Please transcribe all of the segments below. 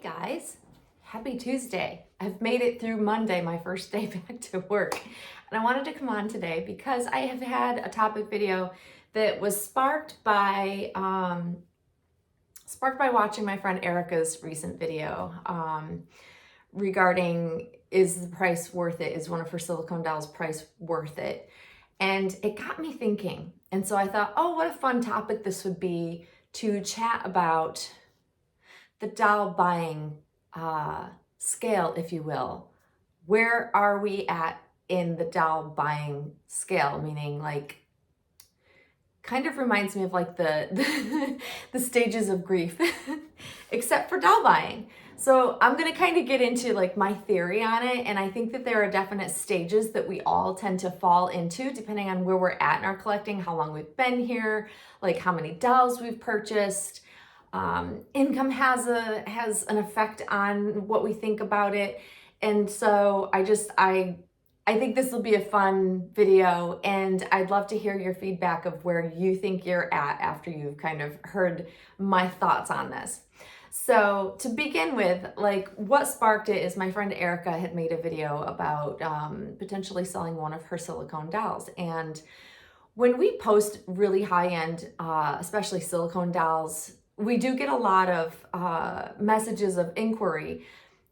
guys, happy Tuesday. I've made it through Monday, my first day back to work. And I wanted to come on today because I have had a topic video that was sparked by watching my friend Erica's recent video regarding is the price worth it? Is one of her silicone dolls price worth it? And it got me thinking. And so I thought, oh, what a fun topic this would be to chat about the doll buying scale, if you will. Where are we at in the doll buying scale? Meaning, like, kind of reminds me of like the stages of grief, except for doll buying. So I'm gonna kind of get into like my theory on it, and I think that there are definite stages that we all tend to fall into depending on where we're at in our collecting, how long we've been here, like how many dolls we've purchased. Income has an effect on what we think about it. And so I think this will be a fun video, and I'd love to hear your feedback of where you think you're at after you've kind of heard my thoughts on this. So to begin with, like, what sparked it is my friend Erica had made a video about potentially selling one of her silicone dolls. And when we post really high-end, especially silicone dolls, we do get a lot of messages of inquiry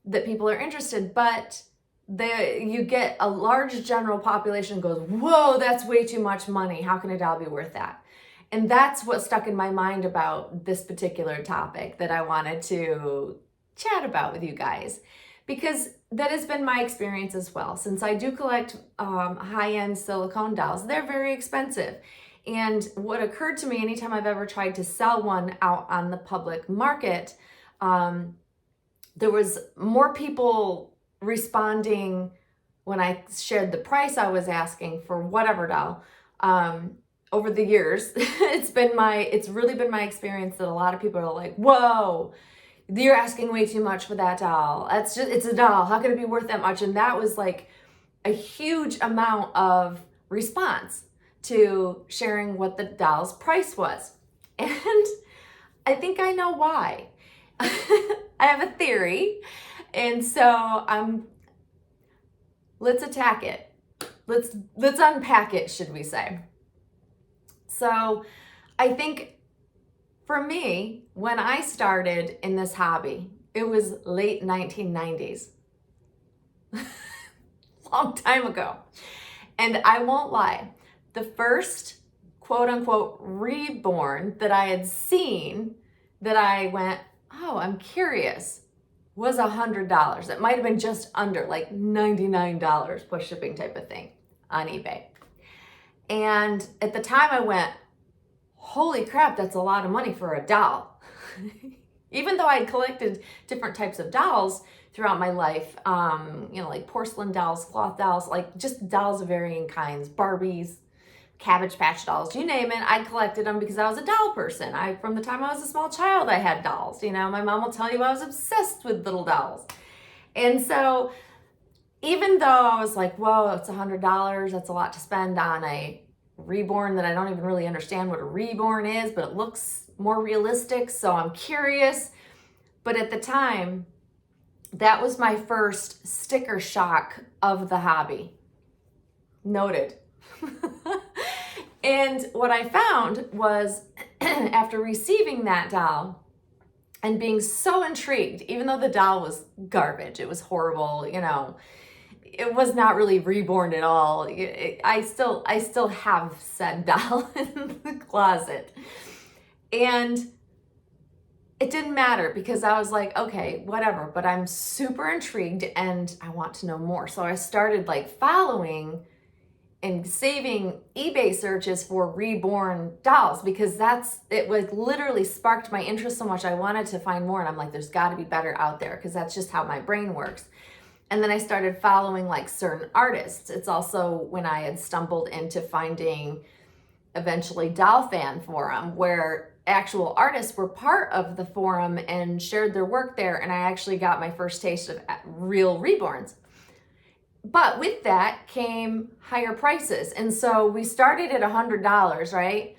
that people are interested, but you get a large general population goes, whoa, that's way too much money. How can a doll be worth that? And that's what stuck in my mind about this particular topic that I wanted to chat about with you guys, because that has been my experience as well. Since I do collect high-end silicone dolls, they're very expensive. And what occurred to me anytime I've ever tried to sell one out on the public market, there was more people responding when I shared the price I was asking for whatever doll. Over the years, it's really been my experience that a lot of people are like, whoa, you're asking way too much for that doll. It's a doll. How can it be worth that much? And that was like a huge amount of response to sharing what the doll's price was. And I think I know why. I have a theory. And so let's attack it. Let's unpack it, should we say. So I think for me, when I started in this hobby, it was late 1990s, long time ago. And I won't lie, the first quote unquote reborn that I had seen that I went, oh, I'm curious, was $100. It might have been just under, like $99 plus shipping type of thing on eBay. And at the time I went, holy crap, that's a lot of money for a doll. Even though I'd collected different types of dolls throughout my life, like porcelain dolls, cloth dolls, like just dolls of varying kinds, Barbies, Cabbage Patch dolls, you name it, I collected them because I was a doll person. From the time I was a small child, I had dolls. My mom will tell you I was obsessed with little dolls. And so even though I was like, whoa, it's $100, that's a lot to spend on a reborn that I don't even really understand what a reborn is, but it looks more realistic, so I'm curious. But at the time, that was my first sticker shock of the hobby. Noted. And what I found was after receiving that doll and being so intrigued, even though the doll was garbage, it was horrible, it was not really reborn at all. I still have said doll in the closet. And it didn't matter because I was like, okay, whatever, but I'm super intrigued and I want to know more. So I started like following and saving eBay searches for reborn dolls because it was literally sparked my interest so much. I wanted to find more, and I'm like, there's got to be better out there because that's just how my brain works. And then I started following like certain artists. It's also when I had stumbled into finding eventually Doll Fan Forum, where actual artists were part of the forum and shared their work there. And I actually got my first taste of real reborns. But with that came higher prices. And so we started at $100, right?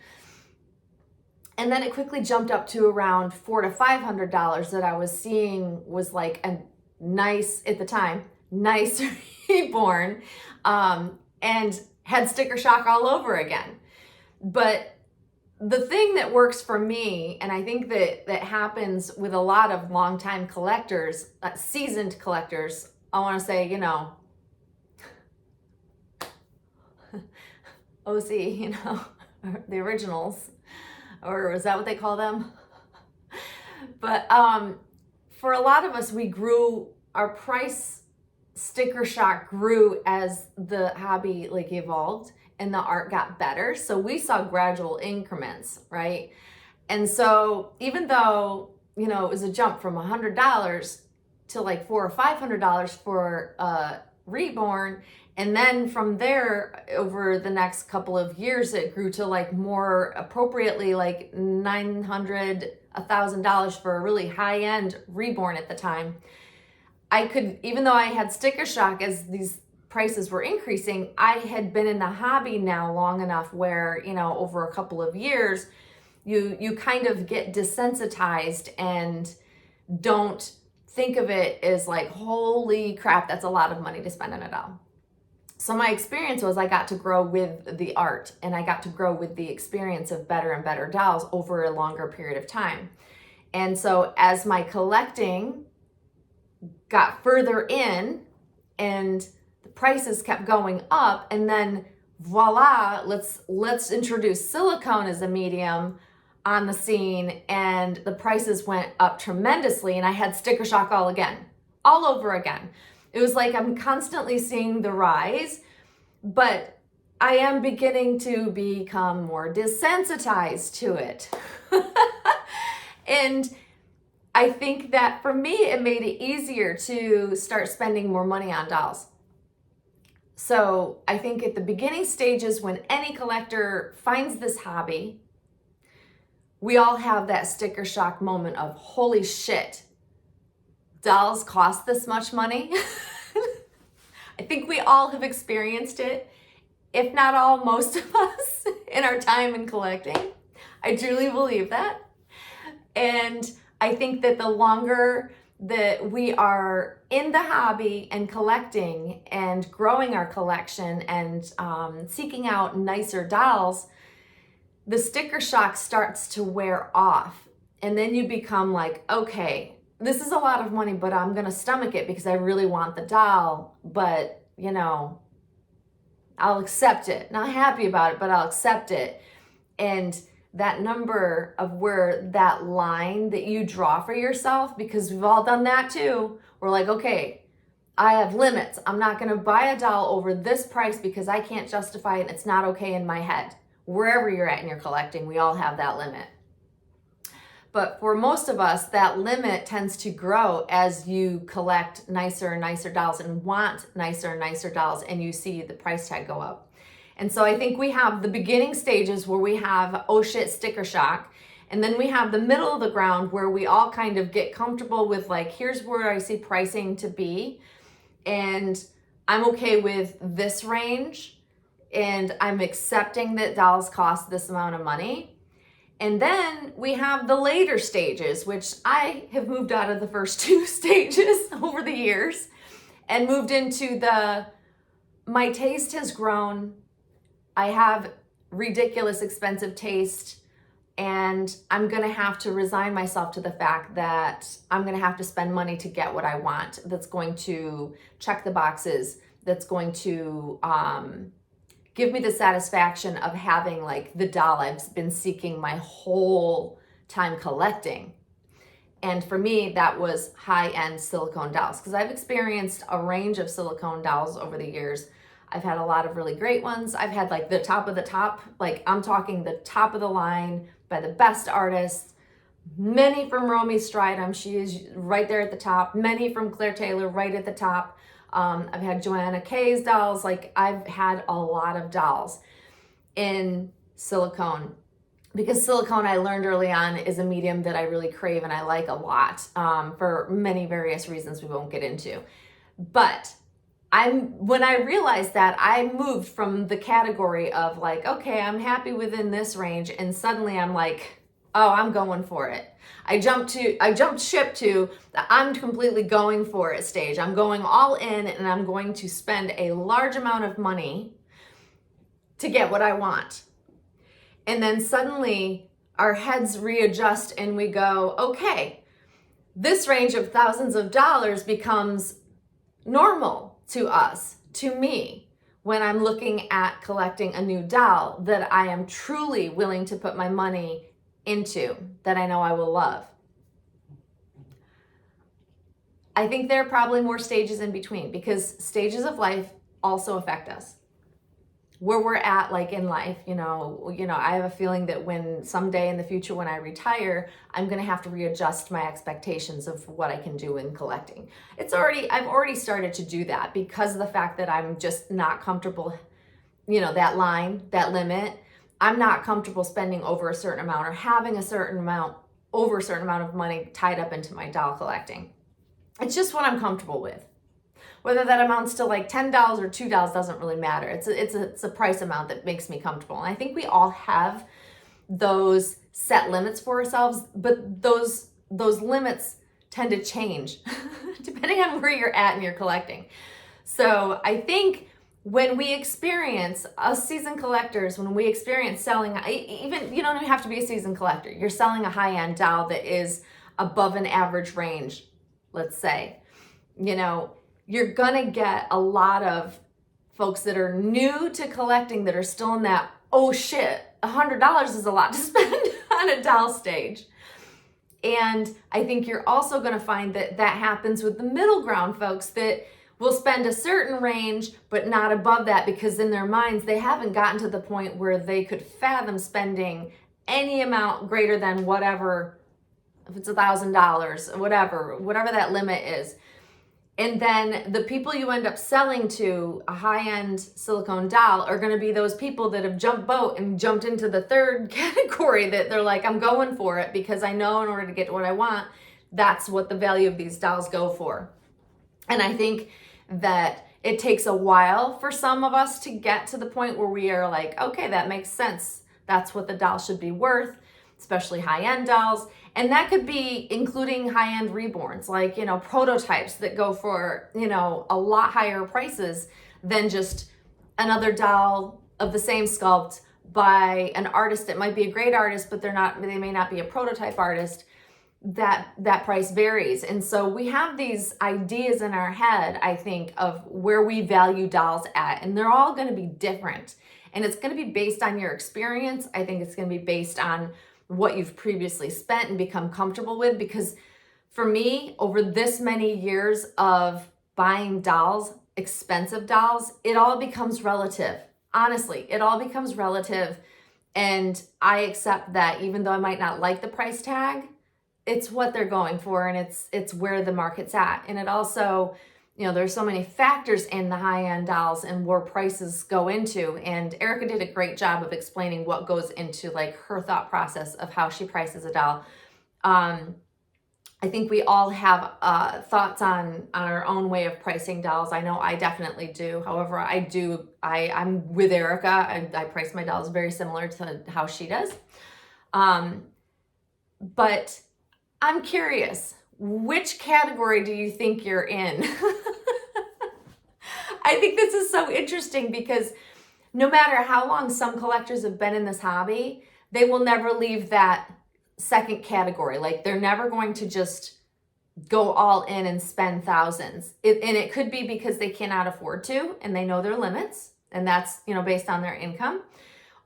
And then it quickly jumped up to around $400 to $500 that I was seeing was like a nice, at the time, nice Reborn, and had sticker shock all over again. But the thing that works for me, and I think that happens with a lot of longtime collectors, seasoned collectors, I want to say, OC, the originals, or is that what they call them? But for a lot of us, we grew, our price sticker shock grew as the hobby like evolved and the art got better. So we saw gradual increments, right? And so even though, it was a jump from $100 to like $400 or $500 for Reborn, and then from there, over the next couple of years, it grew to like more appropriately like $900, $1,000 for a really high-end Reborn at the time. I could, even though I had sticker shock as these prices were increasing, I had been in the hobby now long enough where, over a couple of years, you kind of get desensitized and don't think of it as like, holy crap, that's a lot of money to spend on a doll. So my experience was I got to grow with the art and I got to grow with the experience of better and better dolls over a longer period of time. And so as my collecting got further in and the prices kept going up, and then voila, let's introduce silicone as a medium on the scene, and the prices went up tremendously, and I had sticker shock all over again. It was like I'm constantly seeing the rise, but I am beginning to become more desensitized to it. And I think that for me, it made it easier to start spending more money on dolls. So I think at the beginning stages, when any collector finds this hobby, we all have that sticker shock moment of, holy shit, dolls cost this much money. I think we all have experienced it, if not all, most of us in our time in collecting. I truly believe that. And I think that the longer that we are in the hobby and collecting and growing our collection and seeking out nicer dolls, the sticker shock starts to wear off. And then you become like, okay, this is a lot of money, but I'm going to stomach it because I really want the doll. But, I'll accept it. Not happy about it, but I'll accept it. And that number of where that line that you draw for yourself, because we've all done that too. We're like, okay, I have limits. I'm not going to buy a doll over this price because I can't justify it. It's not okay in my head. Wherever you're at in your collecting, we all have that limit. But for most of us, that limit tends to grow as you collect nicer and nicer dolls and want nicer and nicer dolls, and you see the price tag go up. And so I think we have the beginning stages where we have, oh shit, sticker shock. And then we have the middle of the ground where we all kind of get comfortable with like, here's where I see pricing to be. And I'm okay with this range. And I'm accepting that dolls cost this amount of money. And then we have the later stages, which I have moved out of the first two stages over the years and moved into my taste has grown. I have ridiculous expensive taste, and I'm going to have to resign myself to the fact that I'm going to have to spend money to get what I want. That's going to check the boxes. That's going to give me the satisfaction of having like the doll I've been seeking my whole time collecting. And for me, that was high-end silicone dolls, because I've experienced a range of silicone dolls over the years. I've had a lot of really great ones. I've had like the top of the top, like I'm talking the top of the line by the best artists, many from Romy Stridham, she is right there at the top, many from Claire Taylor right at the top. I've had Joanna Kay's dolls, like I've had a lot of dolls in silicone, because silicone, I learned early on, is a medium that I really crave and I like a lot for many various reasons we won't get into. But when I realized that, I moved from the category of like, okay, I'm happy within this range, and suddenly I'm like, oh, I'm going for it. I jumped ship to the I'm completely going for it stage. I'm going all in and I'm going to spend a large amount of money to get what I want. And then suddenly our heads readjust and we go, okay, this range of thousands of dollars becomes normal to us, to me, when I'm looking at collecting a new doll that I am truly willing to put my money into, that I know I will love. I think there are probably more stages in between, because stages of life also affect us. Where we're at, like in life, you know, I have a feeling that when someday in the future when I retire, I'm going to have to readjust my expectations of what I can do in collecting. I've already started to do that because of the fact that I'm just not comfortable, that limit. I'm not comfortable spending over a certain amount or having over a certain amount of money tied up into my doll collecting. It's just what I'm comfortable with. Whether that amounts to like $10 or $2 doesn't really matter. It's a price amount that makes me comfortable. And I think we all have those set limits for ourselves, but those limits tend to change depending on where you're at in your collecting. So I think when we experience, us seasoned collectors, when we experience selling, even you don't even have to be a seasoned collector. You're selling a high-end doll that is above an average range, let's say, you're gonna get a lot of folks that are new to collecting that are still in that, oh shit, $100 is a lot to spend on a doll stage. And I think you're also gonna find that happens with the middle ground folks that will spend a certain range, but not above that, because in their minds, they haven't gotten to the point where they could fathom spending any amount greater than whatever, if it's $1,000, whatever that limit is. And then the people you end up selling to a high-end silicone doll are going to be those people that have jumped boat and jumped into the third category, that they're like, I'm going for it because I know in order to get what I want, that's what the value of these dolls go for. And I think that it takes a while for some of us to get to the point where we are like, okay, that makes sense. That's what the doll should be worth, especially high-end dolls. And that could be including high-end reborns, like, prototypes that go for, a lot higher prices than just another doll of the same sculpt by an artist that might be a great artist, but they may not be a prototype artist. That price varies. And so we have these ideas in our head, I think, of where we value dolls at, and they're all going to be different. And it's going to be based on your experience. I think it's going to be based on what you've previously spent and become comfortable with. Because for me, over this many years of buying dolls, expensive dolls, it all becomes relative. Honestly, it all becomes relative. And I accept that even though I might not like the price tag, it's what they're going for, and it's where the market's at. And it also, there's so many factors in the high-end dolls and where prices go into. And Erica did a great job of explaining what goes into like her thought process of how she prices a doll. I think we all have thoughts on our own way of pricing dolls. I know I definitely do. However, I'm with Erica. I price my dolls very similar to how she does. But I'm curious, which category do you think you're in? I think this is so interesting because no matter how long some collectors have been in this hobby, they will never leave that second category. Like, they're never going to just go all in and spend thousands. And it could be because they cannot afford to and they know their limits, and that's, based on their income.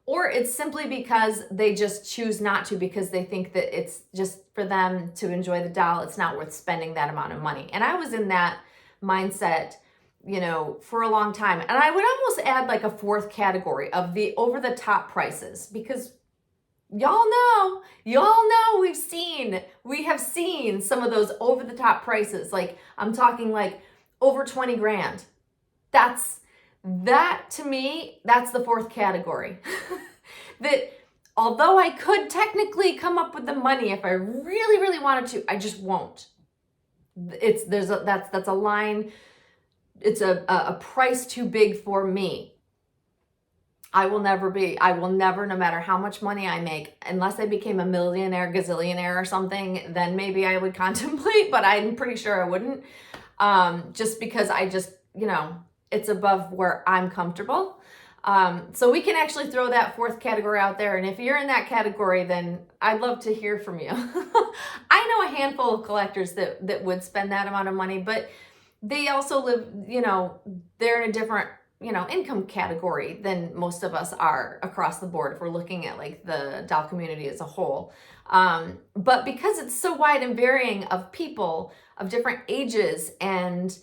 Or it's simply because they just choose not to, because they think that it's just for them to enjoy the doll. It's not worth spending that amount of money. And I was in that mindset, for a long time. And I would almost add like a fourth category of the over-the-top prices, because y'all know, we have seen some of those over-the-top prices. Like, I'm talking like over 20 grand. That to me, that's the fourth category. That although I could technically come up with the money if I really, really wanted to, I just won't. That's a line. It's a price too big for me. I will never, no matter how much money I make, unless I became a millionaire, gazillionaire or something, then maybe I would contemplate, but I'm pretty sure I wouldn't. Just because it's above where I'm comfortable. So we can actually throw that fourth category out there. And if you're in that category, then I'd love to hear from you. I know a handful of collectors that would spend that amount of money, but they also live, they're in a different income category than most of us are across the board if we're looking at like the doll community as a whole. But because it's so wide and varying of people of different ages and,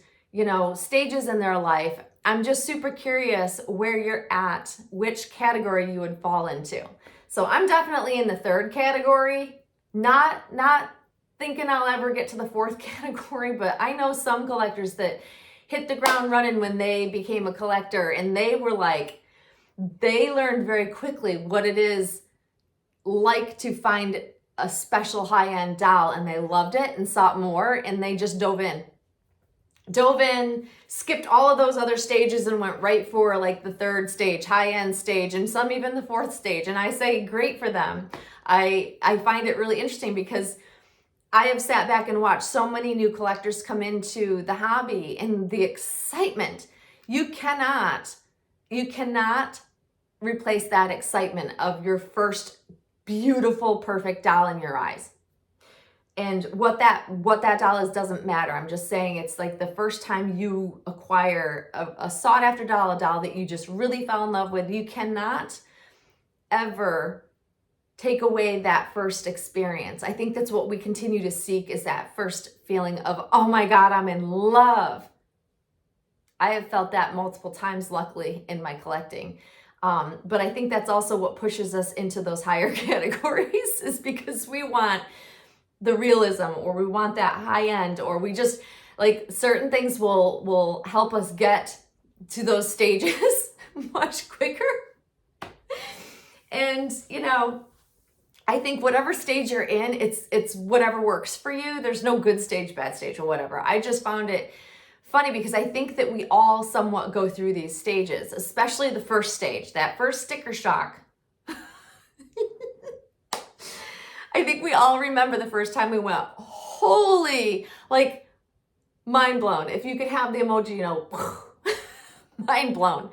stages in their life, I'm just super curious where you're at, which category you would fall into. So I'm definitely in the third category, not thinking I'll ever get to the fourth category, but I know some collectors that hit the ground running when they became a collector, and they learned very quickly what it is like to find a special high-end doll, and they loved it and sought more, and they just dove in, skipped all of those other stages and went right for like the third stage, high-end stage, and some even the fourth stage. And I say great for them. I find it really interesting because I have sat back and watched so many new collectors come into the hobby, and the excitement, you cannot replace that excitement of your first beautiful, perfect doll in your eyes. And what that doll is doesn't matter. I'm just saying it's like the first time you acquire a sought after doll, a doll that you just really fell in love with. You cannot ever take away that first experience. I think that's what we continue to seek, is that first feeling of, oh my God, I'm in love. I have felt that multiple times, luckily, in my collecting. But I think that's also what pushes us into those higher categories, is because we want the realism, or we want that high end, or we just like certain things will help us get to those stages much quicker. And, I think whatever stage you're in, it's whatever works for you. There's no good stage, bad stage, or whatever. I just found it funny because I think that we all somewhat go through these stages, especially the first stage, that first sticker shock. I think we all remember the first time we went, holy, like mind blown. If you could have the emoji, mind blown.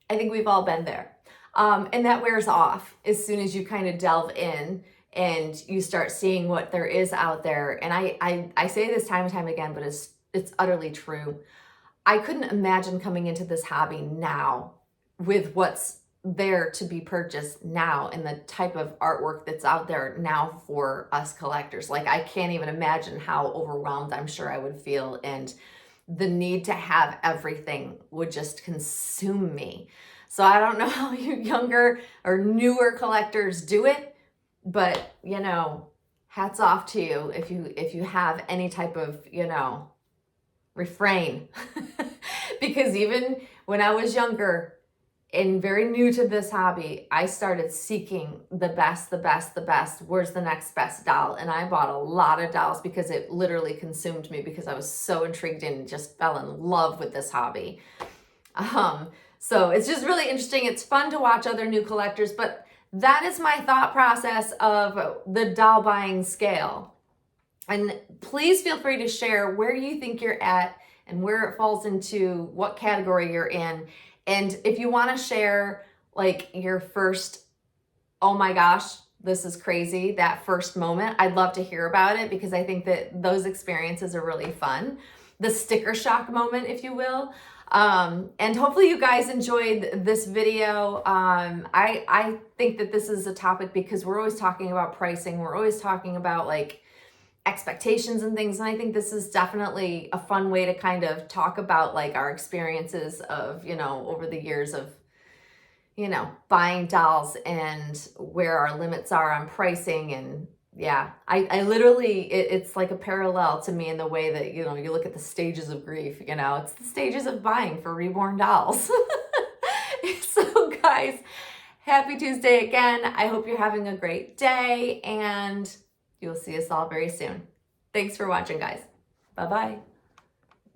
I think we've all been there. And that wears off as soon as you kind of delve in and you start seeing what there is out there. And I say this time and time again, but it's utterly true. I couldn't imagine coming into this hobby now with what's there to be purchased now and the type of artwork that's out there now for us collectors. Like, I can't even imagine how overwhelmed I'm sure I would feel, and the need to have everything would just consume me. So I don't know how you younger or newer collectors do it, but hats off to you if you have any type of, refrain. Because even when I was younger and very new to this hobby, I started seeking the best. Where's the next best doll? And I bought a lot of dolls because it literally consumed me, because I was so intrigued and just fell in love with this hobby. So it's just really interesting. It's fun to watch other new collectors, but that is my thought process of the doll buying scale. And please feel free to share where you think you're at and where it falls into what category you're in. And if you want to share like your first, oh my gosh, this is crazy, that first moment, I'd love to hear about it, because I think that those experiences are really fun. The sticker shock moment, if you will. And hopefully you guys enjoyed this video. I think that this is a topic because we're always talking about pricing. We're always talking about like expectations and things. And I think this is definitely a fun way to kind of talk about like our experiences of, over the years of, buying dolls and where our limits are on pricing. And yeah, I literally, it's like a parallel to me in the way that, you look at the stages of grief, it's the stages of buying for Reborn dolls. So guys, happy Tuesday again. I hope you're having a great day, and you'll see us all very soon. Thanks for watching, guys. Bye-bye.